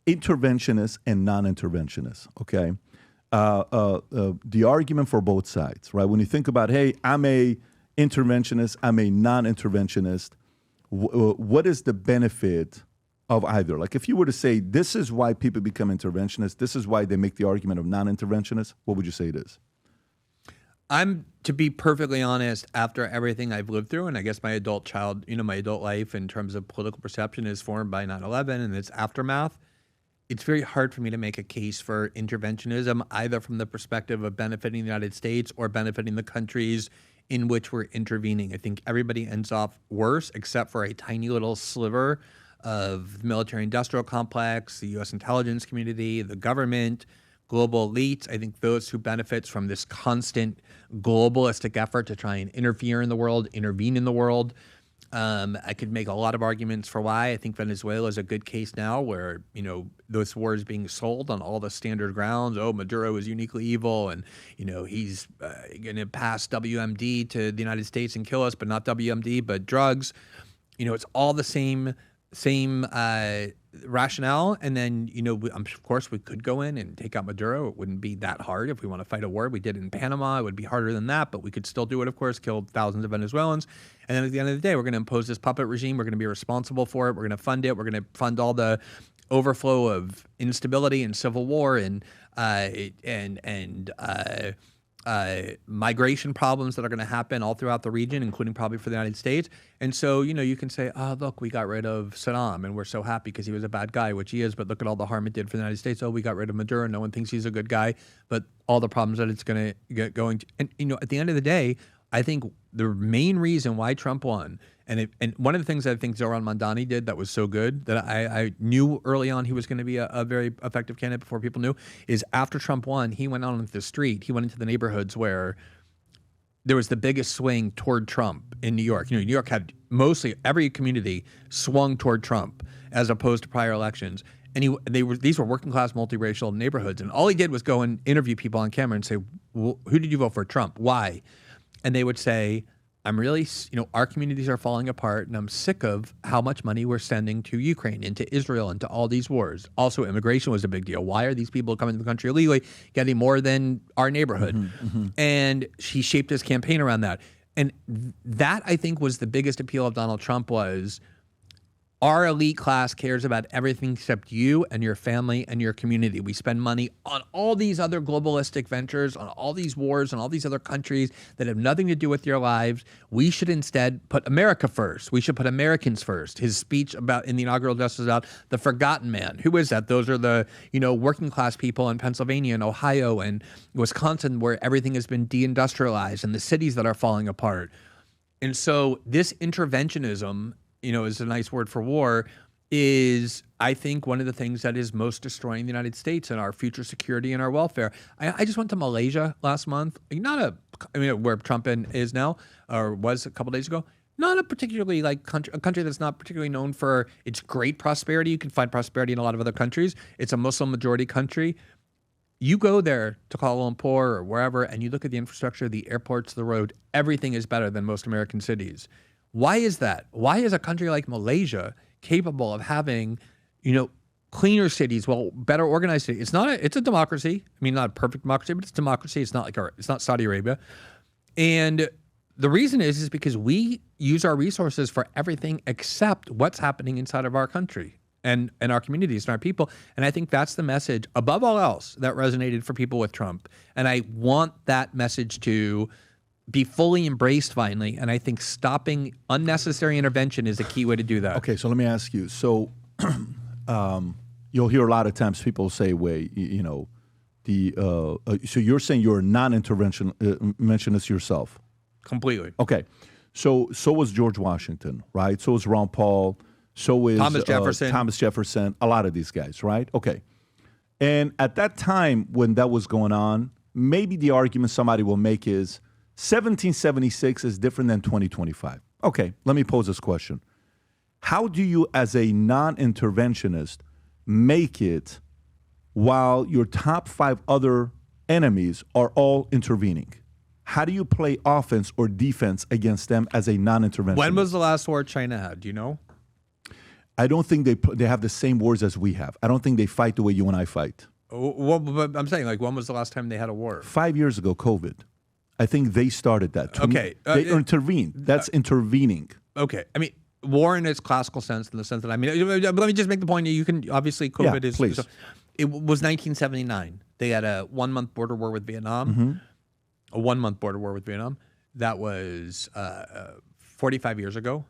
interventionists and non-interventionists, okay? The argument for both sides, right? When you think about, hey, I'm a interventionist, I'm a non-interventionist, what is the benefit of either? Like if you were to say, this is why people become interventionists, this is why they make the argument of non-interventionists, what would you say it is? To be perfectly honest, after everything I've lived through, and I guess my adult life in terms of political perception is formed by 9/11 and its aftermath, it's very hard for me to make a case for interventionism, either from the perspective of benefiting the United States or benefiting the countries in which we're intervening. I think everybody ends off worse, except for a tiny little sliver of the military-industrial complex, the U.S. intelligence community, the government, global elites. I think those who benefits from this constant globalistic effort to try and interfere in the world, intervene in the world. I could make a lot of arguments for why. I think Venezuela is a good case now where, this war is being sold on all the standard grounds. Oh, Maduro is uniquely evil and, he's going to pass WMD to the United States and kill us, but not WMD, but drugs. It's all the same rationale. And then, of course, we could go in and take out Maduro. It wouldn't be that hard if we want to fight a war. We did it in Panama. It would be harder than that, but we could still do it, of course, kill thousands of Venezuelans. And then at the end of the day, we're going to impose this puppet regime. We're going to be responsible for it. We're going to fund it. We're going to fund all the overflow of instability and civil war and migration problems that are going to happen all throughout the region, including probably for the United States. And so, you can say, oh, look, we got rid of Saddam and we're so happy because he was a bad guy, which he is, but look at all the harm it did for the United States. Oh, we got rid of Maduro. No one thinks he's a good guy, but all the problems that it's going to get going to. And, at the end of the day, I think the main reason why Trump won, and one of the things that I think Zoran Mandani did that was so good that I knew early on he was going to be a very effective candidate before people knew, is after Trump won, he went out into the street. He went into the neighborhoods where there was the biggest swing toward Trump in New York. New York had mostly every community swung toward Trump as opposed to prior elections. And these were working class, multiracial neighborhoods. And all he did was go and interview people on camera and say, well, who did you vote for? Trump. Why? And they would say, I'm really, our communities are falling apart and I'm sick of how much money we're sending to Ukraine, into Israel, into all these wars. Also, immigration was a big deal. Why are these people coming to the country illegally, getting more than our neighborhood? And he shaped his campaign around that. And that, I think, was the biggest appeal of Donald Trump was, our elite class cares about everything except you and your family and your community. We spend money on all these other globalistic ventures, on all these wars, on all these other countries that have nothing to do with your lives. We should instead put America first. We should put Americans first. His speech in the inaugural address was about the forgotten man. Who is that? Those are the, working class people in Pennsylvania and Ohio and Wisconsin where everything has been deindustrialized and the cities that are falling apart. And so this interventionism, is a nice word for war, is, I think, one of the things that is most destroying the United States and our future security and our welfare. I just went to Malaysia last month, where Trump is now, or was a couple days ago. Not a particularly a country that's not particularly known for its great prosperity. You can find prosperity in a lot of other countries. It's a Muslim majority country. You go there to Kuala Lumpur or wherever, and you look at the infrastructure, the airports, the road, everything is better than most American cities. Why is that? Why is a country like Malaysia capable of having, cleaner cities, better organized cities? It's a democracy. I mean, not a perfect democracy, but it's a democracy. It's not it's not Saudi Arabia. And the reason is because we use our resources for everything except what's happening inside of our country and our communities and our people. And I think that's the message, above all else, that resonated for people with Trump. And I want that message to be fully embraced finally, and I think stopping unnecessary intervention is a key way to do that. Okay, so let me ask you. So you'll hear a lot of times people say, so you're saying you're a non-interventionist yourself? Completely. Okay, so was George Washington, right? So was Ron Paul. So is Thomas Jefferson. A lot of these guys, right? Okay, and at that time when that was going on, maybe the argument somebody will make is 1776 is different than 2025. Okay, let me pose this question. How do you, as a non-interventionist, make it while your top 5 other enemies are all intervening? How do you play offense or defense against them as a non-interventionist? When was the last war China had? Do you know? I don't think they have the same wars as we have. I don't think they fight the way you and I fight. Well, but I'm saying, like, when was the last time they had a war? 5 years ago, COVID. I think they started that. Okay. They intervened. That's intervening. Okay. I mean, war in its classical sense, in the sense that, I mean, let me just make the point. You can, obviously, COVID is... Please. So, it was 1979. They had a 1-month border war with Vietnam. A 1-month border war with Vietnam. That was 45 years ago.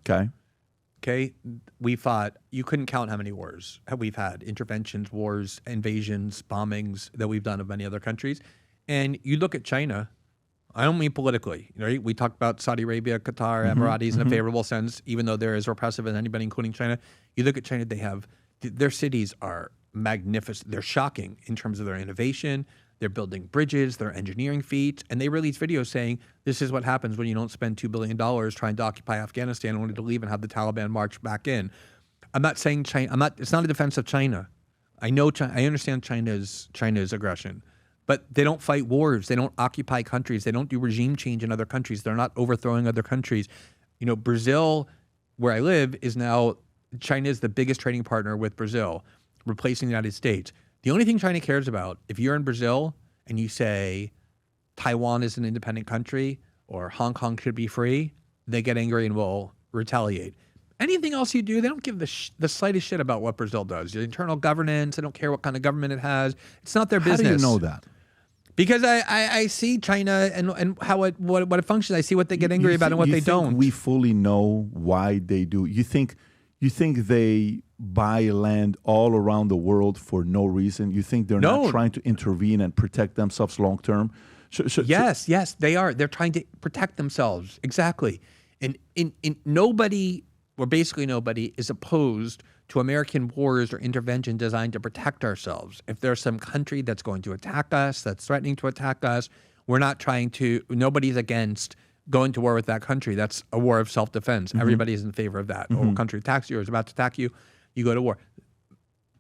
Okay, we fought, you couldn't count how many wars we've had, interventions, wars, invasions, bombings that we've done of many other countries. And you look at China, I don't mean politically, right? We talked about Saudi Arabia, Qatar, Emiratis in a favorable sense, even though they're as repressive as anybody, including China. You look at China, their cities are magnificent. They're shocking in terms of their innovation. They're building bridges, their engineering feats, and they release videos saying this is what happens when you don't spend $2 billion trying to occupy Afghanistan only to leave and have the Taliban march back in. I'm not saying China. It's not a defense of China. I know China. I understand China's aggression, but they don't fight wars. They don't occupy countries. They don't do regime change in other countries. They're not overthrowing other countries. You know, Brazil, where I live, is now China is the biggest trading partner with Brazil, replacing the United States. The only thing China cares about, if you're in Brazil and you say Taiwan is an independent country or Hong Kong should be free, they get angry and will retaliate. Anything else you do, they don't give the slightest shit about what Brazil does. The internal governance, they don't care what kind of government it has. It's not their business. How do you know that? Because I see China and how what it functions. I see what they get angry about and what they don't. We fully know why they do. You think they buy land all around the world for no reason? You think they're not trying to intervene and protect themselves long term? Yes, they are. They're trying to protect themselves. Exactly. And nobody, or basically nobody, is opposed to American wars or intervention designed to protect ourselves. If there's some country that's going to attack us, that's threatening to attack us, nobody's against going to war with that country. That's a war of self-defense. Everybody is in favor of that. Or a country attacks you or is about to attack you, you go to war.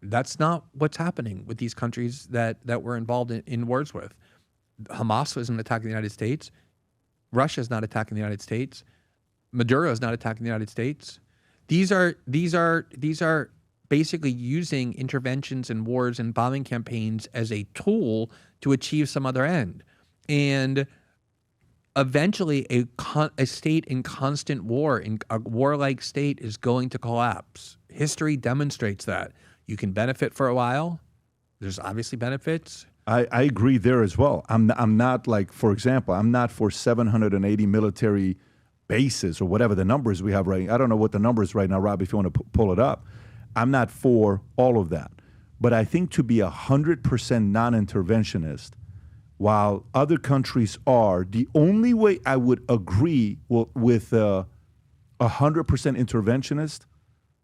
That's not what's happening with these countries that we're involved in wars with. Hamas isn't attacking the United States. Russia is not attacking the United States. Maduro is not attacking the United States. These are basically using interventions and wars and bombing campaigns as a tool to achieve some other end. And eventually a state in constant war, in a warlike state, is going to collapse. History demonstrates that. You can benefit for a while. There's obviously benefits. I agree there as well. I'm not like, for example, I'm not for 780 military bases or whatever the numbers we have right now. I don't know what the number is right now, Rob, if you want to pull it up. I'm not for all of that. But I think to be 100% non-interventionist, while other countries are, the only way I would agree with 100% interventionist,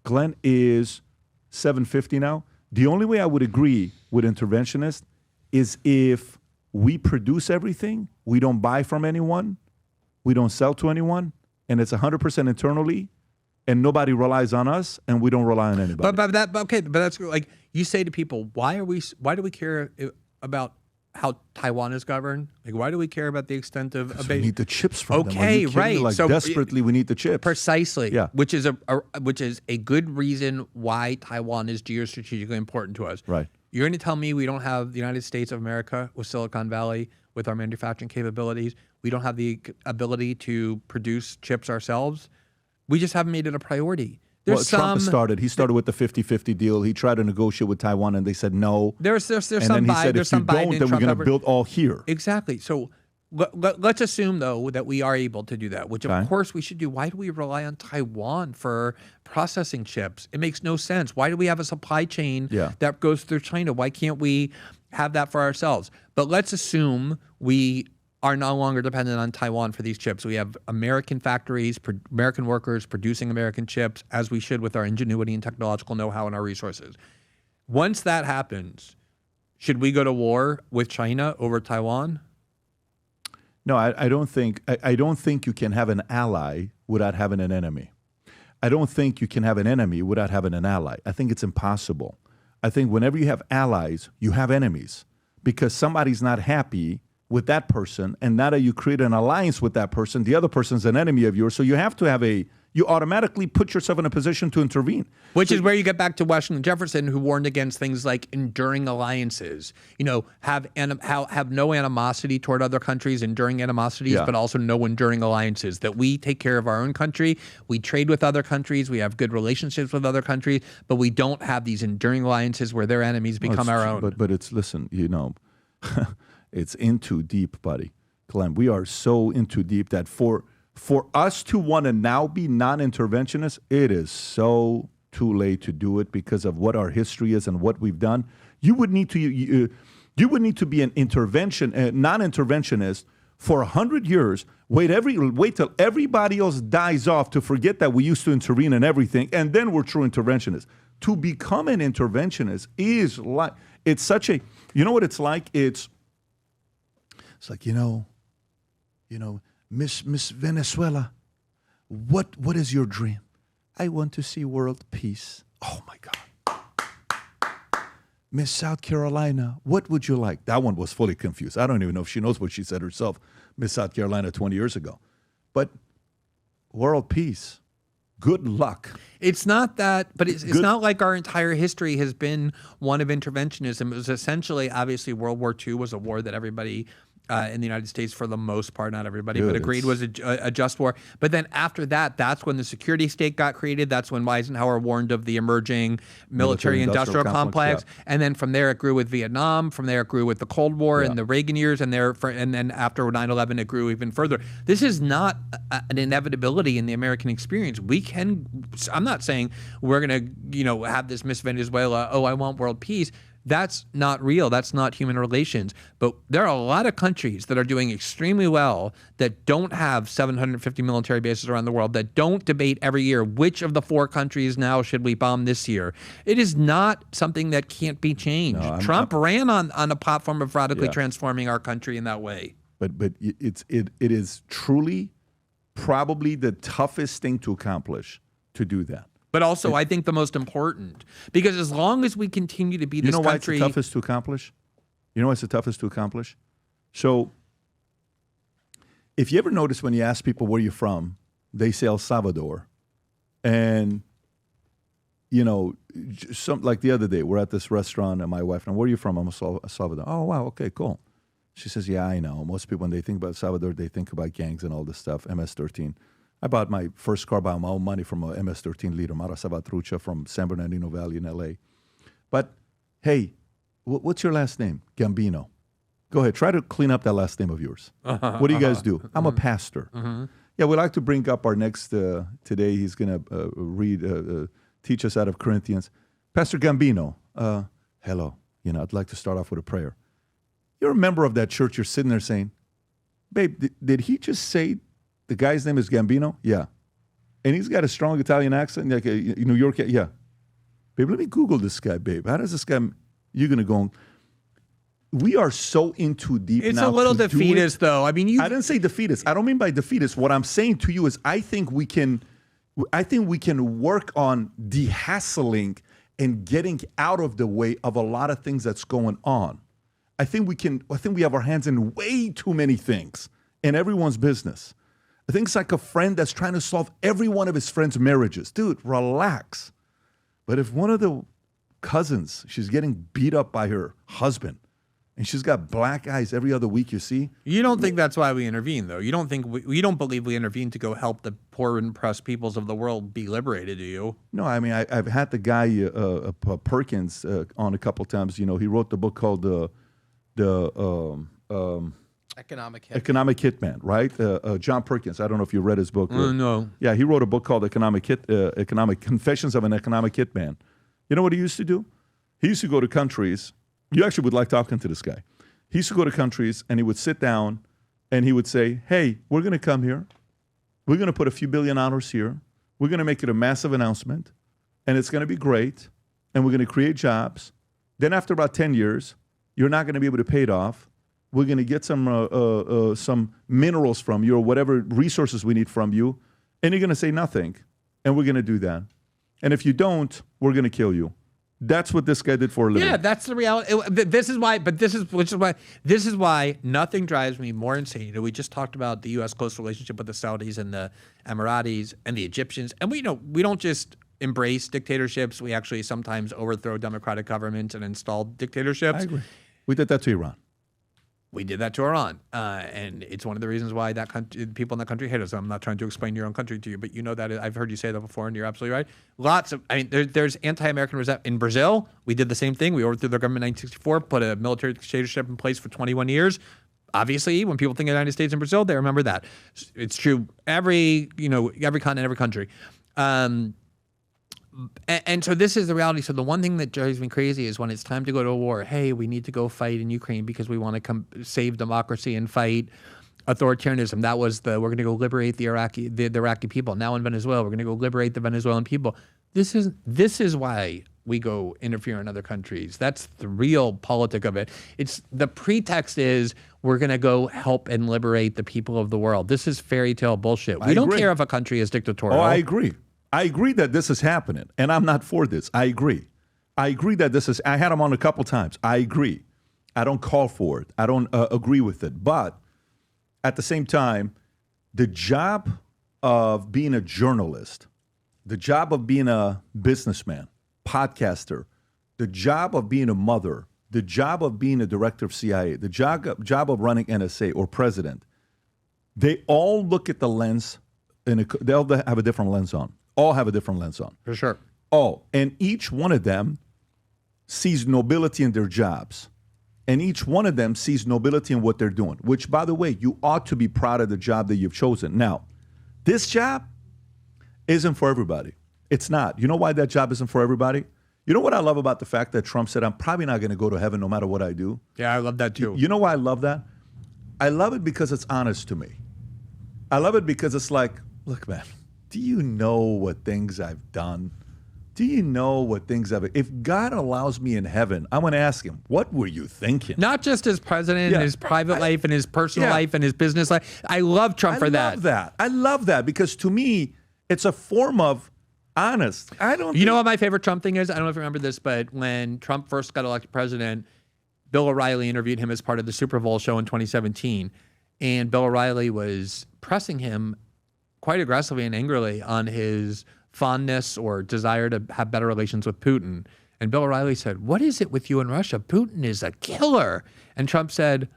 Glenn, is 750 now. The only way I would agree with interventionist is if we produce everything, we don't buy from anyone, we don't sell to anyone, and it's 100% internally, and nobody relies on us, and we don't rely on anybody. But that's like, you say to people, why do we care about how Taiwan is governed? Like, why do we care about the extent of we need the chips from them. Okay, right. Like, so desperately, we need the chips. Precisely. Yeah. Which is a good reason why Taiwan is geostrategically important to us. Right. You're going to tell me we don't have the United States of America with Silicon Valley, with our manufacturing capabilities. We don't have the ability to produce chips ourselves. We just haven't made it a priority. Trump started. He started with the 50-50 deal. He tried to negotiate with Taiwan, and they said no. There's some Biden. He said, if you don't, then we're going to build all here. Exactly. So let's assume, though, that we are able to do that, which of course we should do. Why do we rely on Taiwan for processing chips? It makes no sense. Why do we have a supply chain that goes through China? Why can't we have that for ourselves? But let's assume we are no longer dependent on Taiwan for these chips. We have American factories, American workers producing American chips, as we should with our ingenuity and technological know-how and our resources. Once that happens, should we go to war with China over Taiwan? No, I don't think you can have an ally without having an enemy. I don't think you can have an enemy without having an ally. I think it's impossible. I think whenever you have allies, you have enemies, because somebody's not happy with that person, and now that you create an alliance with that person, the other person's an enemy of yours. So you have to have a you automatically put yourself in a position to intervene. Which is where you get back to Washington Jefferson, who warned against things like enduring alliances. Have no animosity toward other countries, enduring animosities, but also no enduring alliances. That we take care of our own country, we trade with other countries, we have good relationships with other countries, but we don't have these enduring alliances where their enemies become our own. But it's, listen, it's in too deep, buddy. Glenn, we are so in too deep that for us to want to now be non-interventionist, it is so too late to do it because of what our history is and what we've done. You would need to be an non-interventionist for 100 years. Wait till everybody else dies off to forget that we used to intervene in everything, and then we're true interventionists. To become an interventionist is like, it's such a, you know what it's like? It's like, Miss Venezuela, what is your dream? I want to see world peace. Oh my God. Miss South Carolina, what would you like? That one was fully confused. I don't even know if she knows what she said herself, Miss South Carolina 20 years ago. But world peace, good luck. It's not that, but it's not like our entire history has been one of interventionism. It was essentially, obviously, World War II was a war that everybody in the United States, for the most part, not everybody, but agreed was a just war. But then after that, that's when the security state got created. That's when Eisenhower warned of the emerging military-industrial complex. Yeah. And then from there, it grew with Vietnam. From there, it grew with the Cold War and the Reagan years. And then after 9/11, it grew even further. This is not an inevitability in the American experience. I'm not saying we're going to, have this Miss Venezuela, I want world peace. That's not real. That's not human relations. But there are a lot of countries that are doing extremely well that don't have 750 military bases around the world, that don't debate every year which of the 4 countries now should we bomb this year. It is not something that can't be changed. No, Trump ran on a platform of radically transforming our country in that way. But it is truly probably the toughest thing to accomplish, to do that. But also, I think the most important, because as long as we continue to be this country... You know why it's the toughest to accomplish? You know why it's the toughest to accomplish? So, if you ever notice when you ask people where you're from, they say El Salvador. And, like the other day, we're at this restaurant, and my wife, and where are you from? I'm El Salvador. Oh, wow, okay, cool. She says, yeah, I know. Most people, when they think about El Salvador, they think about gangs and all this stuff, MS-13. I bought my first car by my own money from a MS-13 leader, Mara Salvatrucha from San Bernardino Valley in L.A. But, hey, what's your last name? Gambino. Go ahead. Try to clean up that last name of yours. What do you guys do? I'm a pastor. Yeah, we'd like to bring up our next, today he's going to teach us out of Corinthians. Pastor Gambino, hello. I'd like to start off with a prayer. You're a member of that church. You're sitting there saying, babe, did he just say the guy's name is Gambino? Yeah. And he's got a strong Italian accent, like a New York. Yeah. Babe, let me Google this guy, babe. How does this guy, you're going to go, we are so in too deep now. It's a little defeatist, though. I mean, I didn't say defeatist. I don't mean by defeatist. What I'm saying to you is I think we can work on de-hassling and getting out of the way of a lot of things that's going on. I think we have our hands in way too many things in everyone's business. I think it's like a friend that's trying to solve every one of his friends' marriages. Dude, relax. But if one of the cousins, she's getting beat up by her husband, and she's got black eyes every other week, you see? You don't think that's why we intervene, though? You don't think you don't believe we intervene to go help the poor and oppressed peoples of the world be liberated, do you? No, I mean, I've had the guy, Perkins, on a couple times. He wrote the book called Economic Hitman, right? John Perkins. I don't know if you read his book. No. Yeah, he wrote a book called Economic Confessions of an Economic Hitman. You know what he used to do? He used to go to countries. You actually would like talking to this guy. He used to go to countries, and he would sit down, and he would say, hey, we're going to come here. We're going to put a few $1 billion here. We're going to make it a massive announcement, and it's going to be great, and we're going to create jobs. Then after about 10 years, you're not going to be able to pay it off. We're going to get some minerals from you or whatever resources we need from you, and you're going to say nothing, and we're going to do that. And if you don't, we're going to kill you. That's what this guy did for a living. Yeah, that's the reality. This is why nothing drives me more insane. You know, we just talked about the U.S. close relationship with the Saudis and the Emiratis and the Egyptians, and we don't just embrace dictatorships. We actually sometimes overthrow democratic governments and install dictatorships. I agree. We did that to Iran. We did that to Iran, and it's one of the reasons why that country, people in that country hate us. I'm not trying to explain your own country to you, but you know that I've heard you say that before, and you're absolutely right. There's anti-American resentment in Brazil. We did the same thing. We overthrew their government in 1964, put a military dictatorship in place for 21 years. Obviously, when people think of the United States and Brazil, they remember that. It's true every continent, every country. And so this is the reality. So the one thing that drives me crazy is when it's time to go to a war. Hey, we need to go fight in Ukraine because we want to save democracy and fight authoritarianism. That was we're going to go liberate the Iraqi people. Now in Venezuela, we're going to go liberate the Venezuelan people. This is why we go interfere in other countries. That's the real politic of it. It's the pretext is we're going to go help and liberate the people of the world. This is fairy tale bullshit. We don't care if a country is dictatorial. Oh, I agree. I agree that this is happening, and I'm not for this. I agree. I agree that this is. I had him on a couple times. I agree. I don't call for it. I don't agree with it. But at the same time, the job of being a journalist, the job of being a businessman, podcaster, the job of being a mother, the job of being a director of CIA, the job of running NSA or president, they all look at the lens, they all have a different lens on. All have a different lens on. For sure. All. And each one of them sees nobility in their jobs. And each one of them sees nobility in what they're doing, which, by the way, you ought to be proud of the job that you've chosen. Now, this job isn't for everybody. It's not. You know why that job isn't for everybody? You know what I love about the fact that Trump said, I'm probably not going to go to heaven no matter what I do? Yeah, I love that too. You know why I love that? I love it because it's honest to me. I love it because it's like, look, man, do you know what things I've done? Do you know what things I've... If God allows me in heaven, I'm going to ask him, what were you thinking? Not just his president and his private life and his personal life and his business life. I love Trump for that. I love that because to me, it's a form of honest. You know what my favorite Trump thing is? I don't know if you remember this, but when Trump first got elected president, Bill O'Reilly interviewed him as part of the Super Bowl show in 2017. And Bill O'Reilly was pressing him quite aggressively and angrily on his fondness or desire to have better relations with Putin. And Bill O'Reilly said, what is it with you and Russia? Putin is a killer. And Trump said,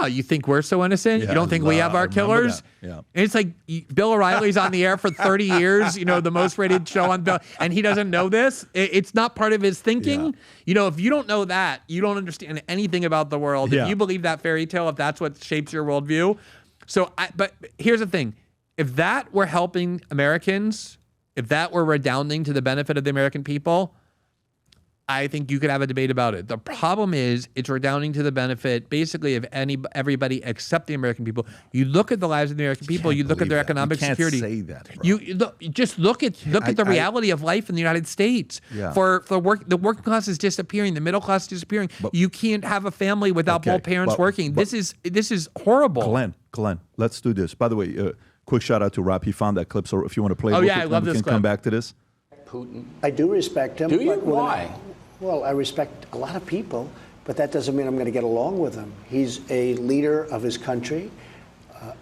you think we're so innocent? You don't think we have our killers? Yeah. And it's like Bill O'Reilly's on the air for 30 years, the most rated show on Bill, and he doesn't know this. It's not part of his thinking. Yeah. If you don't know that, you don't understand anything about the world. Yeah. If you believe that fairy tale, if that's what shapes your worldview. But here's the thing. If that were helping Americans, if that were redounding to the benefit of the American people, I think you could have a debate about it. The problem is it's redounding to the benefit basically of everybody except the American people. You look at the lives of the American people, you look at their economic security. You can't say that, bro. You just look at the reality of life in the United States. Yeah. The working class is disappearing, the middle class is disappearing. You can't have a family without both parents working. This is horrible. Glenn, let's do this. By the way, quick shout out to Rob. He found that clip, so if you want to play it, I love this we can clip. come back to this. Putin. I do respect him. Do you? But Why? Well, I respect a lot of people, but that doesn't mean I'm going to get along with him. He's a leader of his country.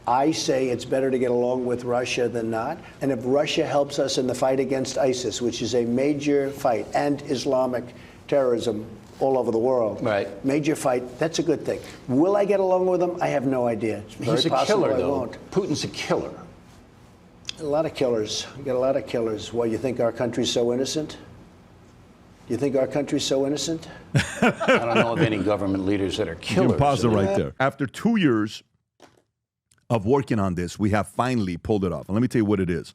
I say it's better to get along with Russia than not. And if Russia helps us in the fight against ISIS, which is a major fight, and Islamic terrorism all over the world, right? Major fight, that's a good thing. Will I get along with him? I have no idea. It's very He's a possible killer, I though. won't. Putin's a killer. A lot of killers. We got a lot of killers. Why, you think our country's so innocent? You think our country's so innocent? I don't know of any government leaders that are killers. You can pause it right there. After 2 years of working on this, we have finally pulled it off. And let me tell you what it is.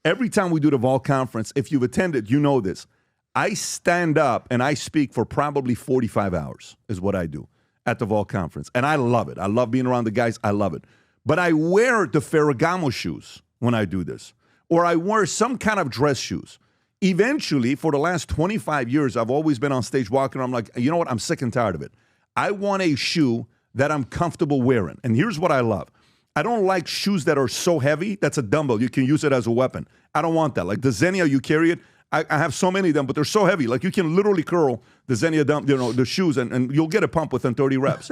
Every time we do the Vol Conference, if you've attended, you know this. I stand up and I speak for probably 45 hours is what I do at the Vol Conference. And I love it. I love being around the guys. I love it. But I wear the Ferragamo shoes when I do this. Or I wear some kind of dress shoes. Eventually, for the last 25 years, I've always been on stage walking around. I'm like, you know what? I'm sick and tired of it. I want a shoe that I'm comfortable wearing. And here's what I love. I don't like shoes that are so heavy. That's a dumbbell. You can use it as a weapon. I don't want that. Like the Xenia, you carry it. I have so many of them, but they're so heavy. Like you can literally curl the Xenia dump, the shoes, and you'll get a pump within 30 reps.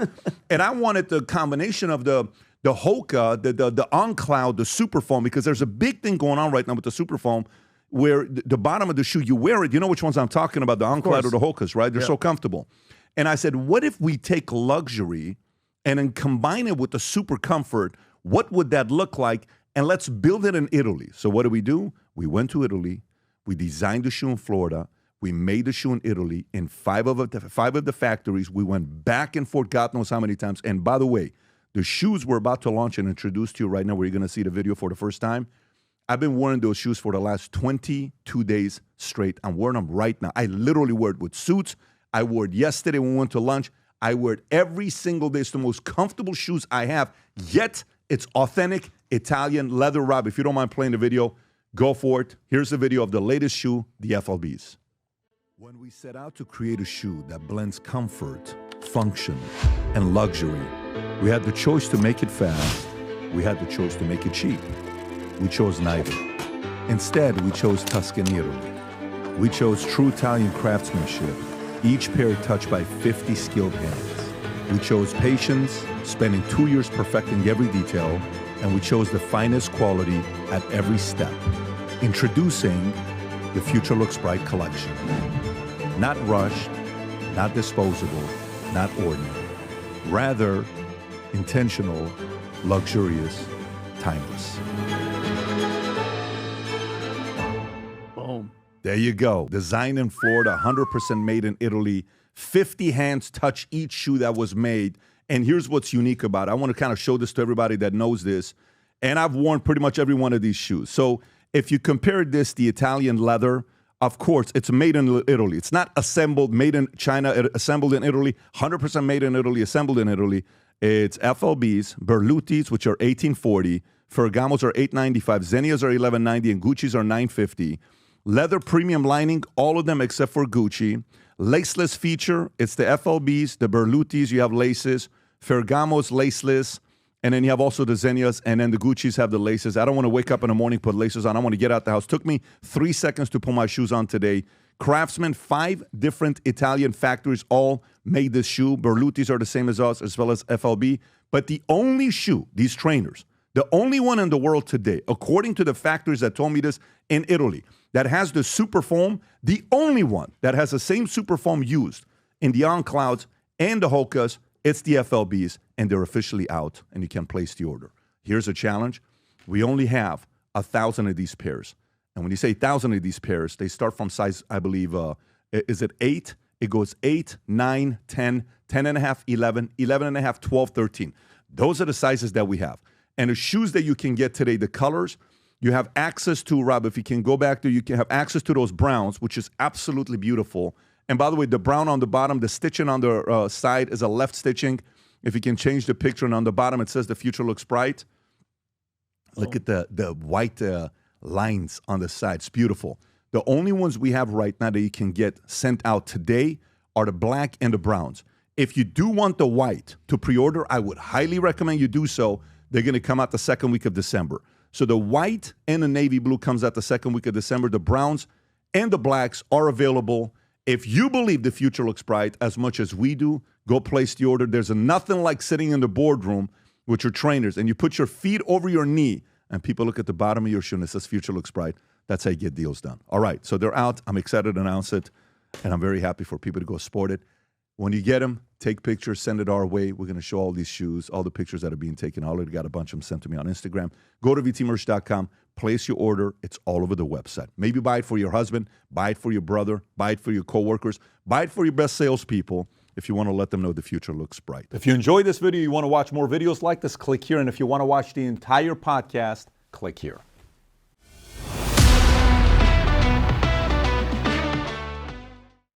And I wanted the combination of the Hoka, the On Cloud, the Super Foam, because there's a big thing going on right now with the Super Foam where the bottom of the shoe, you wear it. You know which ones I'm talking about, the On Cloud or the Hokas, right? They're so comfortable. And I said, what if we take luxury and then combine it with the super comfort? What would that look like? And let's build it in Italy. So what do? We went to Italy. We designed the shoe in Florida. We made the shoe in Italy in five of the factories. We went back and forth, God knows how many times. And by the way, the shoes we're about to launch and introduce to you right now, where you're going to see the video for the first time, I've been wearing those shoes for the last 22 days straight. I'm wearing them right now. I literally wear it with suits. I wore it yesterday when we went to lunch. I wear it every single day. It's the most comfortable shoes I have, yet it's authentic Italian leather. Rob, if you don't mind playing the video, go for it. Here's the video of the latest shoe, the FLBs. When we set out to create a shoe that blends comfort, function, and luxury, we had the choice to make it fast. We had the choice to make it cheap. We chose neither. Instead, we chose Tuscany, Italy. We chose true Italian craftsmanship, each pair touched by 50 skilled hands. We chose patience, spending 2 years perfecting every detail, and we chose the finest quality at every step. Introducing the Future Looks Bright collection. Not rushed, not disposable, not ordinary. Rather, intentional, luxurious, timeless. Boom. There you go. Designed in Florida, 100% made in Italy. 50 hands touch each shoe that was made. And here's what's unique about it. I want to kind of show this to everybody that knows this. And I've worn pretty much every one of these shoes. So if you compare this, the Italian leather, of course, it's made in Italy. It's not assembled, made in China, assembled in Italy, 100% made in Italy, assembled in Italy. It's FLBs, Berlutis, which are $18.40, Ferragamos are $8.95, Xenias are $11.90, and Gucci's are $9.50. Leather premium lining, all of them except for Gucci. Laceless feature, it's the FLBs, the Berlutis, you have laces, Ferragamos laceless, and then you have also the Xenias, and then the Gucci's have the laces. I don't want to wake up in the morning, put laces on. I want to get out the house. Took me 3 seconds to put my shoes on today. Craftsman, 5 different Italian factories all made this shoe. Berlutis are the same as us, as well as FLB. But the only shoe, these trainers, the only one in the world today, according to the factories that told me this in Italy, that has the super foam, the only one that has the same super foam used in the On Clouds and the Hokas, it's the FLBs, and they're officially out, and you can place the order. Here's a challenge. We only have 1,000 of these pairs. And when you say 1,000 of these pairs, they start from size, I believe, is it 8? It goes 8, 9, 10, 10.5, 11, 11.5, 12, 13. Those are the sizes that we have. And the shoes that you can get today, the colors, you have access to, Rob, if you can go back there, you can have access to those browns, which is absolutely beautiful. And by the way, the brown on the bottom, the stitching on the side is a left stitching. If you can change the picture, and on the bottom it says the future looks bright. Look at the white lines on the side. It's beautiful. The only ones we have right now that you can get sent out today are the black and the browns. If you do want the white to pre-order, I would highly recommend you do so. They're going to come out the second week of December. So the white and the navy blue comes out the second week of December. The browns and the blacks are available. If you believe the future looks bright as much as we do, go place the order. There's nothing like sitting in the boardroom with your trainers and you put your feet over your knee and people look at the bottom of your shoe and it says future looks bright. That's how you get deals done. All right, so they're out. I'm excited to announce it, and I'm very happy for people to go sport it. When you get them, take pictures, send it our way. We're going to show all these shoes, all the pictures that are being taken. I already got a bunch of them sent to me on Instagram. Go to vtmerch.com, place your order. It's all over the website. Maybe buy it for your husband, buy it for your brother, buy it for your coworkers, buy it for your best salespeople if you want to let them know the future looks bright. If you enjoyed this video, you want to watch more videos like this, click here. And if you want to watch the entire podcast, click here.